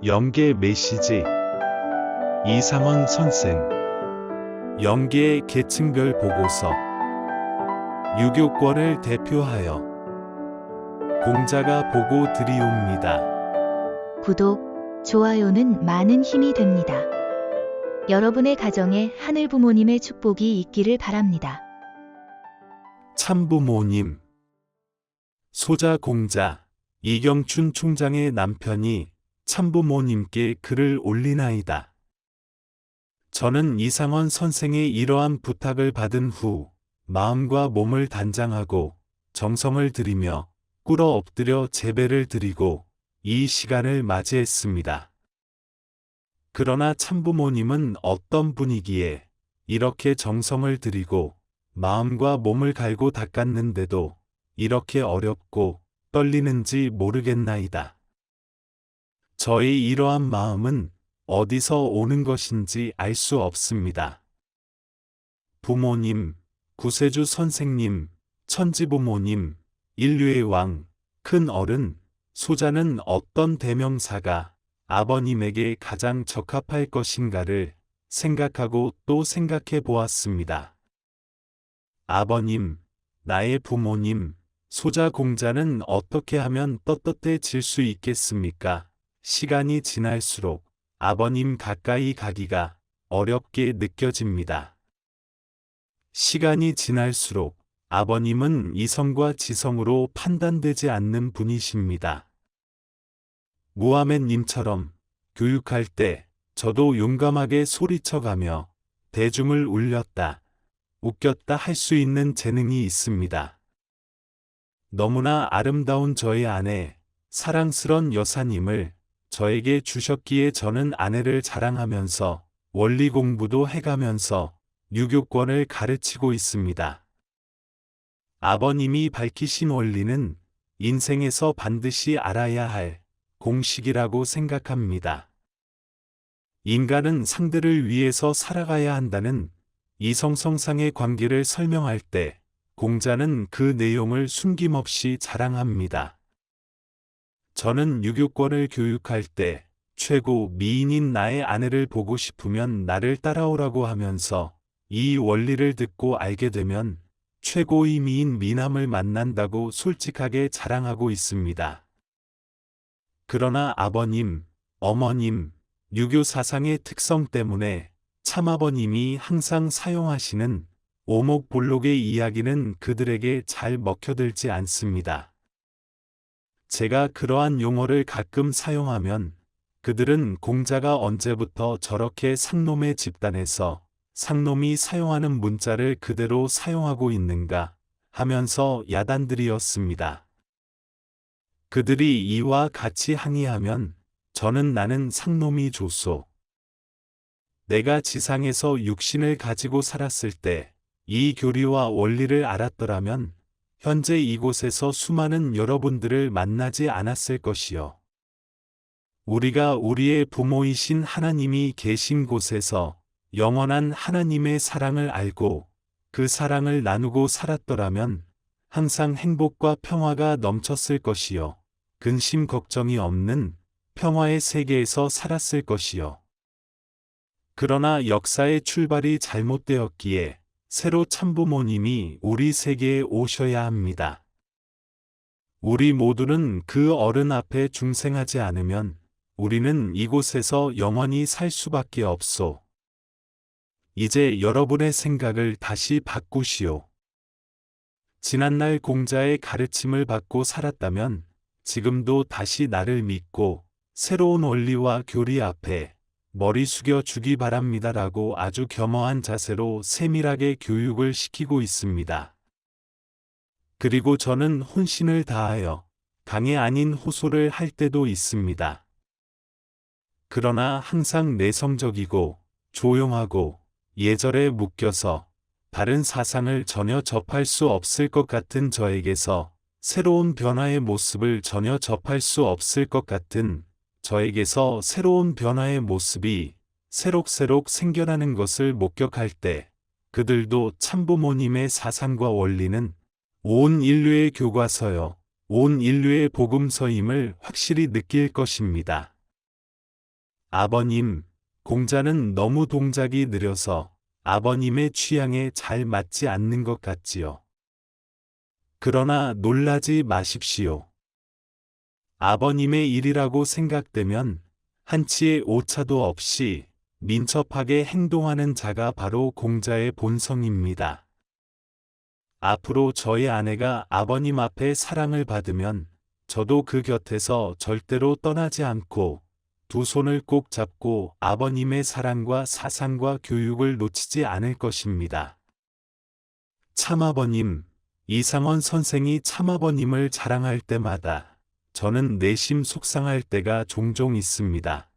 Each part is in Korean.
영계 메시지 이상원 선생 영계의 계층별 보고서 유교권을 대표하여 공자가 보고 드리옵니다. 구독, 좋아요는 많은 힘이 됩니다. 여러분의 가정에 하늘 부모님의 축복이 있기를 바랍니다. 참부모님 소자 공자 이경춘 총장의 남편이 참부모님께 글을 올리나이다. 저는 이상원 선생의 이러한 부탁을 받은 후 마음과 몸을 단장하고 정성을 들이며 꿇어 엎드려 제배를 드리고 이 시간을 맞이했습니다. 그러나 참부모님은 어떤 분이기에 이렇게 정성을 들이고 마음과 몸을 갈고 닦았는데도 이렇게 어렵고 떨리는지 모르겠나이다. 저의 이러한 마음은 어디서 오는 것인지 알 수 없습니다. 부모님, 구세주 선생님, 천지부모님, 인류의 왕, 큰 어른, 소자는 어떤 대명사가 아버님에게 가장 적합할 것인가를 생각하고 또 생각해 보았습니다. 아버님, 나의 부모님, 소자 공자는 어떻게 하면 떳떳해질 수 있겠습니까? 시간이 지날수록 아버님 가까이 가기가 어렵게 느껴집니다. 시간이 지날수록 아버님은 이성과 지성으로 판단되지 않는 분이십니다. 무하멧님처럼 교육할 때 저도 용감하게 소리쳐가며 대중을 울렸다, 웃겼다 할 수 있는 재능이 있습니다. 너무나 아름다운 저의 아내, 사랑스런 여사님을 저에게 주셨기에 저는 아내를 자랑하면서 원리 공부도 해가면서 유교권을 가르치고 있습니다. 아버님이 밝히신 원리는 인생에서 반드시 알아야 할 공식이라고 생각합니다. 인간은 상대를 위해서 살아가야 한다는 이성성상의 관계를 설명할 때 공자는 그 내용을 숨김없이 자랑합니다. 저는 유교권을 교육할 때 최고 미인인 나의 아내를 보고 싶으면 나를 따라오라고 하면서 이 원리를 듣고 알게 되면 최고의 미인 미남을 만난다고 솔직하게 자랑하고 있습니다. 그러나 아버님, 어머님, 유교 사상의 특성 때문에 참아버님이 항상 사용하시는 오목볼록의 이야기는 그들에게 잘 먹혀들지 않습니다. 제가 그러한 용어를 가끔 사용하면 그들은 공자가 언제부터 저렇게 상놈의 집단에서 상놈이 사용하는 문자를 그대로 사용하고 있는가 하면서 야단들이었습니다. 그들이 이와 같이 항의하면 저는 나는 상놈이 좋소. 내가 지상에서 육신을 가지고 살았을 때 이 교리와 원리를 알았더라면 현재 이곳에서 수많은 여러분들을 만나지 않았을 것이요. 우리가 우리의 부모이신 하나님이 계신 곳에서 영원한 하나님의 사랑을 알고 그 사랑을 나누고 살았더라면 항상 행복과 평화가 넘쳤을 것이요. 근심 걱정이 없는 평화의 세계에서 살았을 것이요. 그러나 역사의 출발이 잘못되었기에 새로 참부모님이 우리 세계에 오셔야 합니다. 우리 모두는 그 어른 앞에 중생하지 않으면 우리는 이곳에서 영원히 살 수밖에 없소. 이제 여러분의 생각을 다시 바꾸시오. 지난날 공자의 가르침을 받고 살았다면 지금도 다시 나를 믿고 새로운 원리와 교리 앞에 머리 숙여 주기 바랍니다라고 아주 겸허한 자세로 세밀하게 교육을 시키고 있습니다. 그리고 저는 혼신을 다하여 강에 아닌 호소를 할 때도 있습니다. 그러나 항상 내성적이고 조용하고 예절에 묶여서 다른 사상을 전혀 접할 수 없을 것 같은 저에게서 새로운 변화의 모습을 전혀 접할 수 없을 것 같은 저에게서 새로운 변화의 모습이 새록새록 생겨나는 것을 목격할 때 그들도 참부모님의 사상과 원리는 온 인류의 교과서요, 온 인류의 복음서임을 확실히 느낄 것입니다. 아버님, 공자는 너무 동작이 느려서 아버님의 취향에 잘 맞지 않는 것 같지요. 그러나 놀라지 마십시오. 아버님의 일이라고 생각되면 한치의 오차도 없이 민첩하게 행동하는 자가 바로 공자의 본성입니다. 앞으로 저희 아내가 아버님 앞에 사랑을 받으면 저도 그 곁에서 절대로 떠나지 않고 두 손을 꼭 잡고 아버님의 사랑과 사상과 교육을 놓치지 않을 것입니다. 참아버님, 이상원 선생이 참아버님을 자랑할 때마다 저는 내심 속상할 때가 종종 있습니다.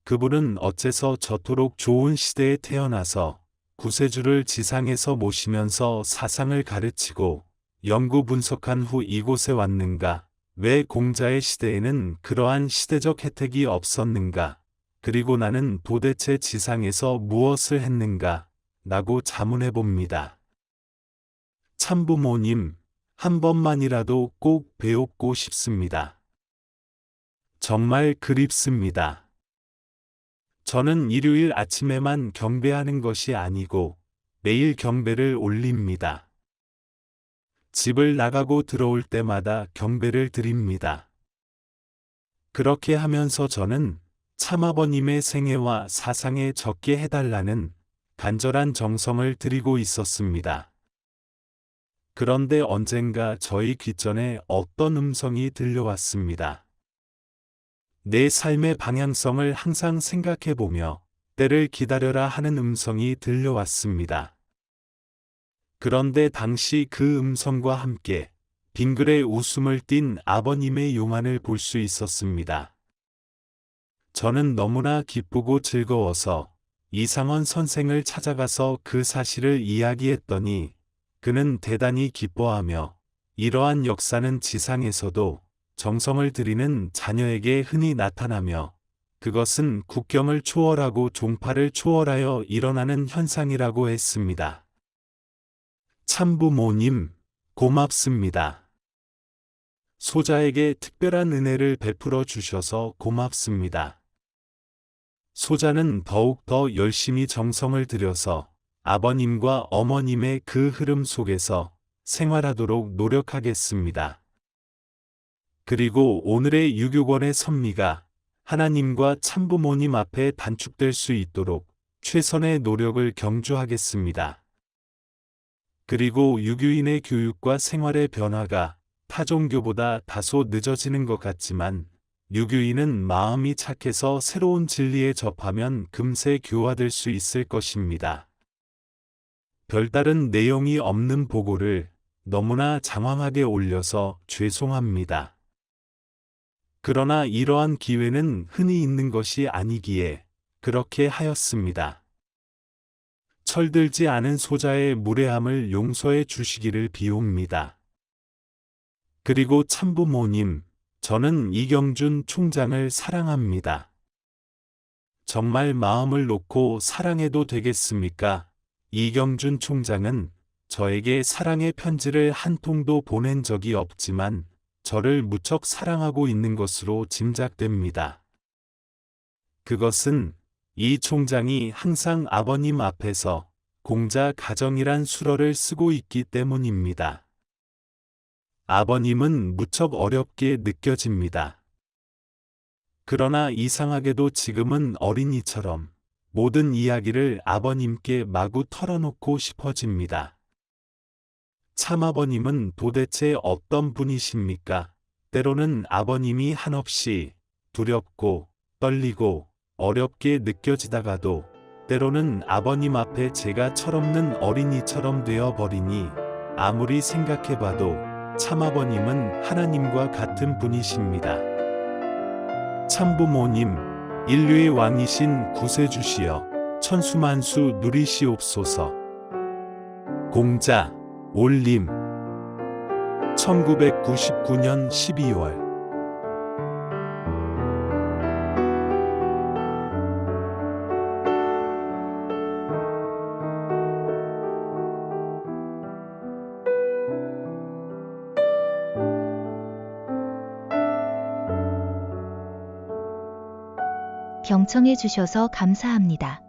그분은 어째서 저토록 좋은 시대에 태어나서 구세주를 지상에서 모시면서 사상을 가르치고 연구 분석한 후 이곳에 왔는가? 왜 공자의 시대에는 그러한 시대적 혜택이 없었는가? 그리고 나는 도대체 지상에서 무엇을 했는가? 라고 자문해 봅니다. 참부모님, 한 번만이라도 꼭 배우고 싶습니다. 정말 그립습니다. 저는 일요일 아침에만 경배하는 것이 아니고 매일 경배를 올립니다. 집을 나가고 들어올 때마다 경배를 드립니다. 그렇게 하면서 저는 참아버님의 생애와 사상에 적게 해달라는 간절한 정성을 드리고 있었습니다. 그런데 언젠가 저희 귓전에 어떤 음성이 들려왔습니다. 내 삶의 방향성을 항상 생각해보며 때를 기다려라 하는 음성이 들려왔습니다. 그런데 당시 그 음성과 함께 빙글에 웃음을 띤 아버님의 용안을 볼 수 있었습니다. 저는 너무나 기쁘고 즐거워서 이상원 선생을 찾아가서 그 사실을 이야기했더니 그는 대단히 기뻐하며 이러한 역사는 지상에서도 정성을 들이는 자녀에게 흔히 나타나며 그것은 국경을 초월하고 종파를 초월하여 일어나는 현상이라고 했습니다. 참부모님, 고맙습니다. 소자에게 특별한 은혜를 베풀어 주셔서 고맙습니다. 소자는 더욱 더 열심히 정성을 들여서 아버님과 어머님의 그 흐름 속에서 생활하도록 노력하겠습니다. 그리고 오늘의 유교권의 선미가 하나님과 참부모님 앞에 단축될 수 있도록 최선의 노력을 경주하겠습니다. 그리고 유교인의 교육과 생활의 변화가 타종교보다 다소 늦어지는 것 같지만 유교인은 마음이 착해서 새로운 진리에 접하면 금세 교화될 수 있을 것입니다. 별다른 내용이 없는 보고를 너무나 장황하게 올려서 죄송합니다. 그러나 이러한 기회는 흔히 있는 것이 아니기에 그렇게 하였습니다. 철들지 않은 소자의 무례함을 용서해 주시기를 비옵니다. 그리고 참부모님, 저는 이경준 총장을 사랑합니다. 정말 마음을 놓고 사랑해도 되겠습니까? 이경준 총장은 저에게 사랑의 편지를 한 통도 보낸 적이 없지만 저를 무척 사랑하고 있는 것으로 짐작됩니다. 그것은 이 총장이 항상 아버님 앞에서 공자 가정이란 수러를 쓰고 있기 때문입니다. 아버님은 무척 어렵게 느껴집니다. 그러나 이상하게도 지금은 어린이처럼 모든 이야기를 아버님께 마구 털어놓고 싶어집니다. 참아버님은 도대체 어떤 분이십니까? 때로는 아버님이 한없이 두렵고 떨리고 어렵게 느껴지다가도 때로는 아버님 앞에 제가 철없는 어린이처럼 되어버리니 아무리 생각해봐도 참아버님은 하나님과 같은 분이십니다. 참부모님, 인류의 왕이신 구세주시여 천수만수 누리시옵소서. 공자, 올림 1999년 12월 경청해 주셔서 감사합니다.